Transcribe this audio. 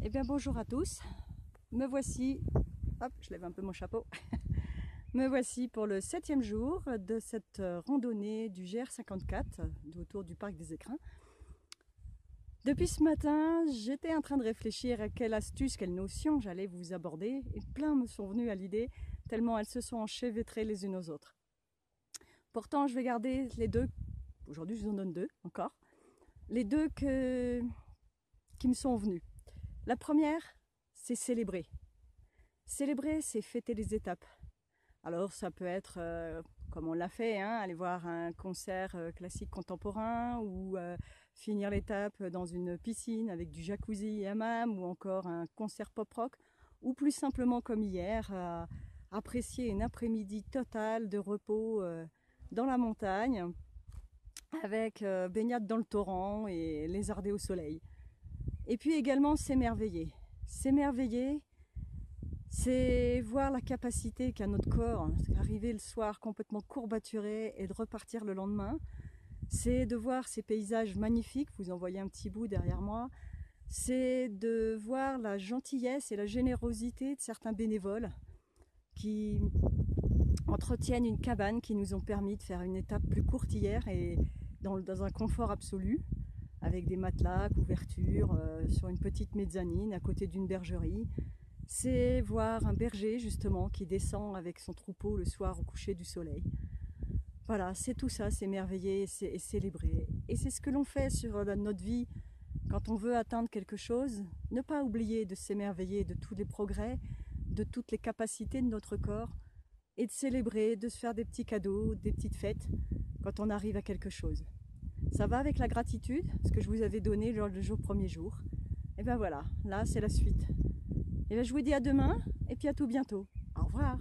Eh bien bonjour à tous, me voici, hop je lève un peu mon chapeau, me voici pour le 7e jour de cette randonnée du GR54 autour du parc des Écrins. Depuis ce matin, j'étais en train de réfléchir à quelle astuce, quelle notion j'allais vous aborder et plein me sont venus à l'idée tellement elles se sont enchevêtrées les unes aux autres. Pourtant je vais garder les deux, aujourd'hui je vous en donne deux encore, les deux qui me sont venus. La première, c'est célébrer. Célébrer, c'est fêter les étapes. Alors ça peut être, comme on l'a fait, hein, aller voir un concert classique contemporain ou finir l'étape dans une piscine avec du jacuzzi et hammam, ou encore un concert pop-rock, ou plus simplement comme hier, apprécier une après-midi totale de repos dans la montagne avec baignade dans le torrent et lézarder au soleil. Et puis également s'émerveiller. S'émerveiller, c'est voir la capacité qu'a notre corps d'arriver le soir complètement courbaturé et de repartir le lendemain. C'est de voir ces paysages magnifiques, vous en voyez un petit bout derrière moi. C'est de voir la gentillesse et la générosité de certains bénévoles qui entretiennent une cabane, qui nous ont permis de faire une étape plus courte hier et dans un confort absolu, avec des matelas, couvertures, sur une petite mezzanine à côté d'une bergerie. C'est voir un berger justement qui descend avec son troupeau le soir au coucher du soleil. Voilà, c'est tout ça, s'émerveiller et célébrer. Et c'est ce que l'on fait sur notre vie quand on veut atteindre quelque chose. Ne pas oublier de s'émerveiller de tous les progrès, de toutes les capacités de notre corps, et de célébrer, de se faire des petits cadeaux, des petites fêtes quand on arrive à quelque chose. Ça va avec la gratitude, ce que je vous avais donné lors du premier jour. Et ben voilà, là c'est la suite. Et ben je vous dis à demain et puis à tout bientôt. Au revoir.